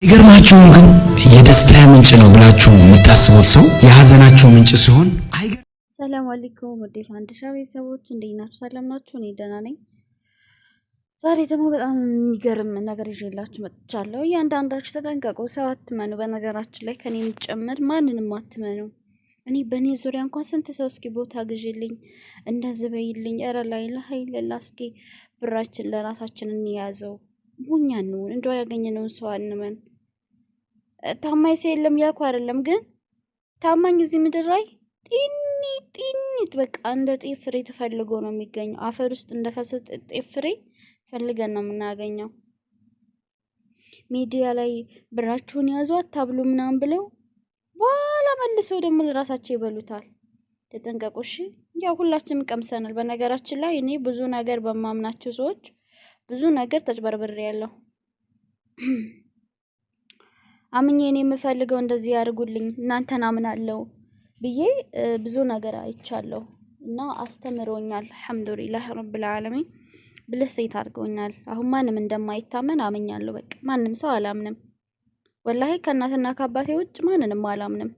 ይገርማችሁ ግን የደስታ ምንጭ ነው ብላችሁ የምታስቡት ሰው የሀዘናችሁ ምንጭ ሲሆን ሰላም አለይኩም ወደ ፋንዲሻ ቤተሰቦች እንዴት ናችሁ? ሰላም ናችሁ? እኔ ደህና ነኝ። ዛሬ ደግሞ በጣም የሚገርም ነገር ይዤላችሁ መጥቻለሁ። እያንዳንዳችሁ ተጠንቀቁ፣ ሰው አትመኑ። በነገራችን ላይ ከኔ የሚጨምር ማንንም አትመኑ። እኔ በእኔ ዙሪያ እንኳን ስንት ሰው እስኪ ቦታ ግዢልኝ እንደዚህ በይልኝ፣ ኧረ ላይ ለሀይለላ እስኪ ብራችን ለራሳችን እንያዘው፣ ሙኛ እንሁን፣ እንደው ያገኘነውን ሰው አንመን። ታማኝ ሰው የለም ያልኩ አይደለም፣ ግን ታማኝ እዚህ ምድር ላይ ጢኒት በቃ እንደ ጤፍ ፍሬ ተፈልጎ ነው የሚገኘው። አፈር ውስጥ እንደፈሰሰ ጤፍ ፍሬ ፈልገን ነው የምናገኘው። ሚዲያ ላይ ብራችሁን ያዙ አታብሉ ምናምን ብለው በኋላ መልሰው ደግሞ ለራሳቸው ይበሉታል። ተጠንቀቁ እሺ። ያው ሁላችንም ቀምሰናል። በነገራችን ላይ እኔ ብዙ ነገር በማምናቸው ሰዎች ብዙ ነገር ተጭበርብሬ ያለው አምኜ እኔ የምፈልገው እንደዚህ ያድርጉልኝ እናንተን አምናለሁ ብዬ ብዙ ነገር አይቻለሁ እና አስተምሮኛል። አልሐምዱሊላህ ረብል ዓለሚን ብልህ ሴት አድርገውኛል። አሁን ማንም እንደማይታመን አምኛለሁ። በቃ ማንም ሰው አላምንም። ወላሂ ከእናትና ከአባቴ ውጭ ማንንም አላምንም።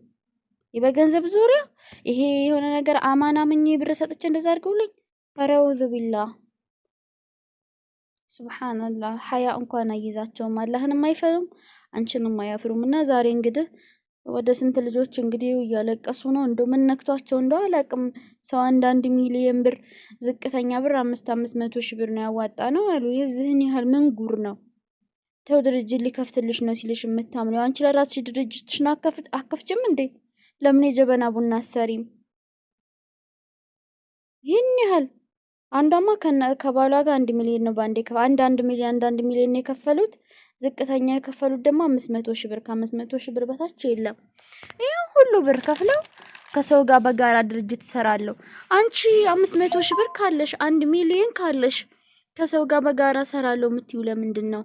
በገንዘብ ዙሪያ ይሄ የሆነ ነገር አማን አምኜ ብር ሰጥቼ እንደዛ አድርገውልኝ አረውዙ ቢላህ ሱብሃንአላህ። ሀያ እንኳን አይዛቸውም። አላህንም አይፈሩም፣ አንቺንም አያፍሩም። እና ዛሬ እንግዲህ ወደ ስንት ልጆች እንግዲህ እያለቀሱ ነው። እንደው ምን ነክቷቸው እንደው አላቅም። ሰው አንድ ሚሊዮን ብር ዝቅተኛ ብር 500 ሺህ ብር ነው ያዋጣ ነው አሉ። የዚህን ያህል ምን ጉር ነው? ተው ድርጅት ሊከፍትልሽ ነው ሲልሽ የምታምነው አንቺ ለራስሽ ድርጅትሽን አከፍችም እንዴ? ለምን የጀበና ቡና አሰሪም? ይህን ያህል አንዷማ ከባሏ ጋር 1 ሚሊዮን ነው ባንዴ አንድ ሚሊዮን ነው የከፈሉት። ዝቅተኛ የከፈሉት ደግሞ 500 ሺህ ብር። ከ500 ሺህ ብር በታች የለም። ይሄ ሁሉ ብር ከፍለው ከሰው ጋር በጋራ ድርጅት ሰራለሁ። አንቺ 500 ሺህ ብር ካለሽ 1 ሚሊዮን ካለሽ ከሰው ጋር በጋራ ሰራለሁ የምትዩ ለምንድን ነው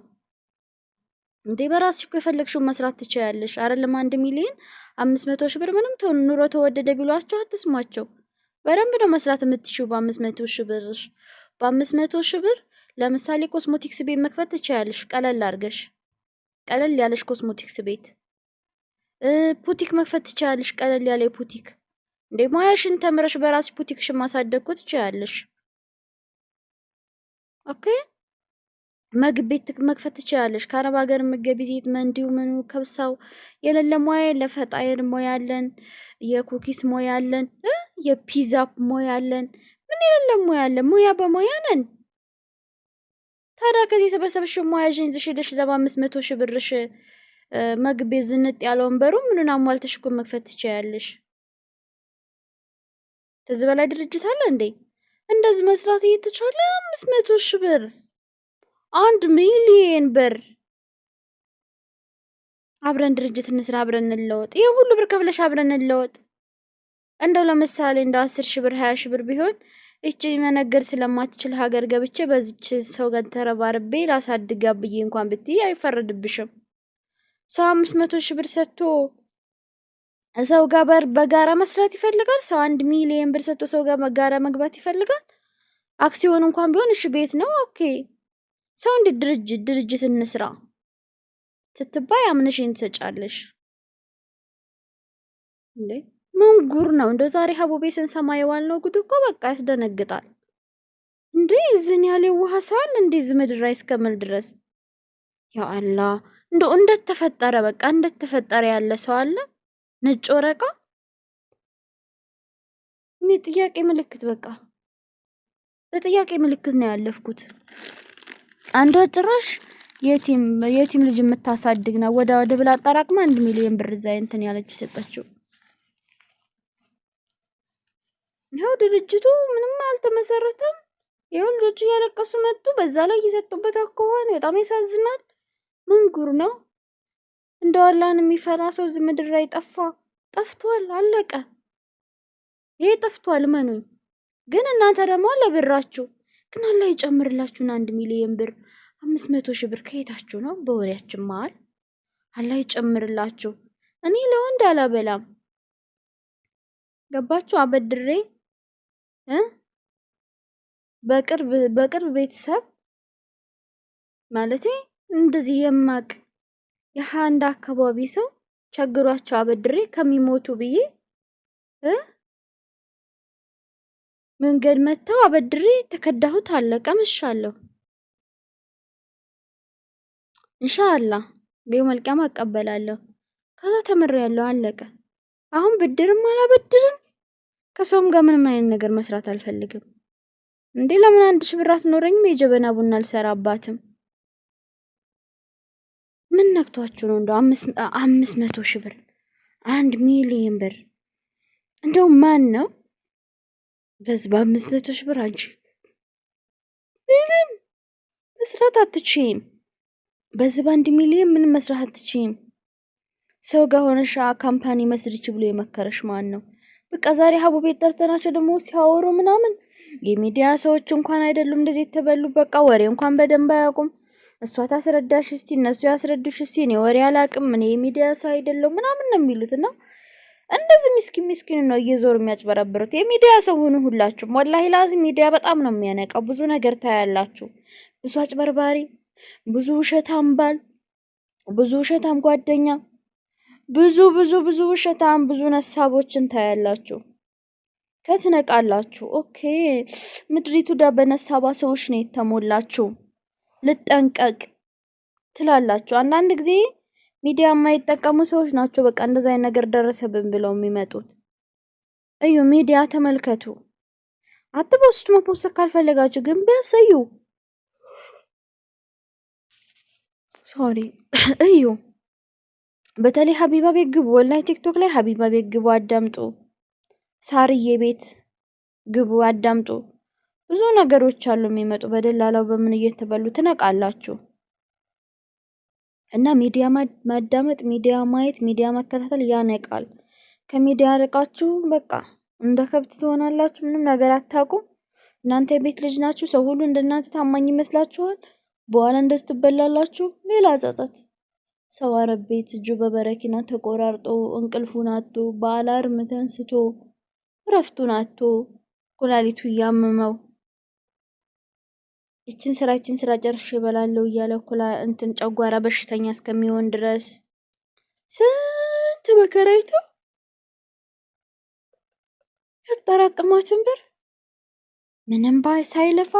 እንዴ? በራስሽ እኮ የፈለግሽው መስራት ትችያለሽ። አይደለም 1 ሚሊዮን 500 ሺህ ብር ምንም ኑሮ ተወደደ ቢሏቸው አትስሟቸው። በደንብ ነው መስራት የምትችው በ500 ሺህ ብር። በ500 ሺህ ብር ለምሳሌ ኮስሞቲክስ ቤት መክፈት ትችያለሽ። ቀለል አድርገሽ ቀለል ያለሽ ኮስሞቲክስ ቤት፣ ፑቲክ መክፈት ትችያለሽ። ቀለል ያለ ፑቲክ እንዴ ሙያሽን ተምረሽ በራስሽ ፑቲክሽን ማሳደግ ትችያለሽ። ኦኬ ምግብ ቤት መክፈት ትችያለሽ። ከአረብ ሀገር ምግብ ቤት መንዲው ምኑ ከብሳው የሌለ ሙያ የለ። ፈጣየር ሙያ አለን፣ የኩኪስ ሙያ አለን፣ የፒዛ ሙያ አለን። ምን የሌለ ሙያ አለ? ሙያ በሙያ ነን። ታዲያ ከዚህ የሰበሰብሽው ሙያሽን ይዘሽ ሄደሽ 500 ሺህ ብርሽ ምግብ ቤት ዝንጥ ያለው ወንበሩ ምኑን አሟልተሽ እኮ መክፈት ትችያለሽ። ከዚህ በላይ ድርጅት አለ እንዴ? እንደዚህ መስራት እየተቻለ 500 ሺህ ብር 1 ሚሊዮን ብር። አብረን ድርጅት እንስራ፣ አብረን እንለወጥ። ይሄ ሁሉ ብር ከፍለሽ አብረን እንለወጥ። እንደው ለምሳሌ እንደው 10 ሺህ ብር 20 ሺህ ብር ቢሆን እቺ መነገር ስለማትችል ሀገር ገብቼ በዚች ሰው ጋር ተረባርቤ ላሳድጋ ብዬ እንኳን ብትይ አይፈረድብሽም። ሰው 500 ሺህ ብር ሰጥቶ ሰው ጋር በጋራ መስራት ይፈልጋል። ሰው 1 ሚሊዮን ብር ሰጥቶ ሰው ጋር በጋራ መግባት ይፈልጋል። አክሲዮን እንኳን ቢሆን እሺ ቤት ነው ኦኬ። ሰው እንደ ድርጅት እንስራ ስትባይ አምነሽን ትሰጫለሽ እንዴ? ምን ጉር ነው እንደ ዛሬ ሀቡቤ ስንሰማ የዋልነው ጉድ እኮ በቃ ያስደነግጣል። እንዴ እዝን ያለ ውሃ ሳል እንዴ ዝምድር ላይ እስከምል ድረስ ያ አላህ እንደው እንደተፈጠረ በቃ እንደተፈጠረ ያለ ሰው አለ። ነጭ ወረቃ እኔ ጥያቄ ምልክት በቃ በጥያቄ ምልክት ነው ያለፍኩት። አንዷ ጭራሽ የቲም ልጅ የምታሳድግ ነው ወደ ብላ አጣራቅማ 1 ሚሊዮን ብር እዛ እንትን ያለችው ሰጠችው። ይኸው ድርጅቱ ምንም አልተመሰረተም። ይኸው ልጆቹ እያለቀሱ መጡ። በዛ ላይ እየሰጡበት አከሆነ በጣም ያሳዝናል። ምን ጉር ነው? እንደው አላህን የሚፈራ ሰው እዚህ ምድር ላይ ጠፍቷል። አለቀ። ይሄ ጠፍቷል መኑኝ። ግን እናንተ ደግሞ ለብራችሁ ግን አላህ ይጨምርላችሁና 1 ሚሊዮን ብር 500 ሺህ ብር ከየታችሁ ነው? በወሬያችን መሀል አላህ ይጨምርላችሁ። እኔ ለወንድ አላበላም። ገባችሁ? አበድሬ በቅርብ ቤተሰብ ማለቴ እንደዚህ የማቅ የአንድ አካባቢ ሰው ቸግሯቸው አበድሬ ከሚሞቱ ብዬ መንገድ መተው አበድሬ ተከዳሁት። አለቀ። መሻለሁ ኢንሻአላህ በየውመል ቂያማ እቀበላለሁ። ከዛ ተምሬያለሁ። አለቀ። አሁን ብድርም አላበድርም። ከሰውም ጋር ምንም አይነት ነገር መስራት አልፈልግም። እንዴ ለምን 1000 ብር አትኖረኝም? የጀበና ቡና አልሰራባትም። ምን ነክቷችሁ ነው? እንደው 500 ሺህ ብር 1 ሚሊዮን ብር እንደው ማን ነው በዚህ በ500 ሺህ ብር አንቺ ምንም መስራት አትችይም። በዚህ በ1 ሚሊዮን ምንም መስራት አትችይም። ሰው ጋር ሆነሽ ካምፓኒ መስርች ብሎ የመከረሽ ማን ነው? በቃ ዛሬ ሀቡ ቤት ጠርተናቸው ደግሞ ሲያወሩ ምናምን የሚዲያ ሰዎች እንኳን አይደሉም እንደዚህ የተበሉ። በቃ ወሬ እንኳን በደንብ አያውቁም። እሷ ታስረዳሽ እስቲ፣ እነሱ ያስረዱሽ እስቲ። እኔ ወሬ አላውቅም፣ እኔ የሚዲያ ሰው አይደለም ምናምን ነው የሚሉትና እንደዚህ ምስኪን ነው እየዞሩ የሚያጭበረብሩት። የሚዲያ ሰው ሁኑ ሁላችሁም። ወላሂ ላዚም ሚዲያ በጣም ነው የሚያነቃው። ብዙ ነገር ታያላችሁ። ብዙ አጭበርባሪ፣ ብዙ ውሸታም ባል፣ ብዙ ውሸታም ጓደኛ፣ ብዙ ውሸታም፣ ብዙ ነሳቦችን ታያላችሁ። ከትነቃላችሁ። ኦኬ ምድሪቱ በነሳባ ሰዎች ነው የተሞላችሁ። ልጠንቀቅ ትላላችሁ። አንዳንድ ጊዜ ሚዲያ የማይጠቀሙ ሰዎች ናቸው በቃ እንደዛ አይነት ነገር ደረሰብን ብለው የሚመጡት። እዩ ሚዲያ ተመልከቱ። አትፖስቱ። መፖስት ካልፈለጋችሁ ግን ቢያሰዩ ሶሪ እዩ። በተለይ ሀቢባ ቤት ግቡ። ወላሂ ቲክቶክ ላይ ሀቢባ ቤት ግቡ፣ አዳምጡ። ሳርዬ ቤት ግቡ፣ አዳምጡ። ብዙ ነገሮች አሉ የሚመጡ በደላላው በምን እየተበሉ ትነቃላችሁ። እና ሚዲያ ማዳመጥ፣ ሚዲያ ማየት፣ ሚዲያ መከታተል ያነቃል። ከሚዲያ ርቃችሁ በቃ እንደ ከብት ትሆናላችሁ። ምንም ነገር አታውቁም። እናንተ የቤት ልጅ ናችሁ። ሰው ሁሉ እንደናንተ ታማኝ ይመስላችኋል። በኋላ እንደዚህ ትበላላችሁ። ሌላ ጸጸት። ሰው አረብ ቤት እጁ በበረኪና ተቆራርጦ እንቅልፉን አጥቶ በአላርም ተንስቶ ረፍቱን አጥቶ ኩላሊቱ እያመመው ይችን ስራ ጨርሼ እበላለሁ እያለ እንትን ጨጓራ በሽተኛ እስከሚሆን ድረስ ስንት መከራይቶ ያጠራቀማትን ብር ምንም ሳይለፋ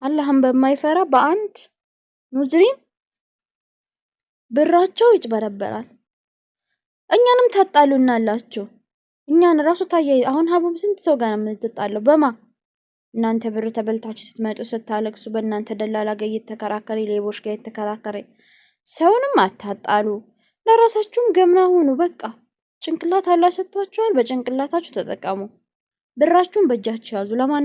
አላህን በማይፈራ በአንድ ሙጅሪም ብራቸው ይጭበረበራል። እኛንም ታጣሉናላችሁ። እኛን ራሱ ታያይ። አሁን ሀቡም ስንት ሰው ጋር ነው የምትጣለው? በማ እናንተ ብር ተበልታችሁ ስትመጡ ስታለቅሱ በእናንተ ደላላ ጋር እየተከራከረ ሌቦች ጋር እየተከራከረ ሰውንም አታጣሉ። ለራሳችሁም ገምና ሁኑ። በቃ ጭንቅላት አላህ ሰጥቷችኋል። በጭንቅላታችሁ ተጠቀሙ። ብራችሁን በእጃችሁ ያዙ።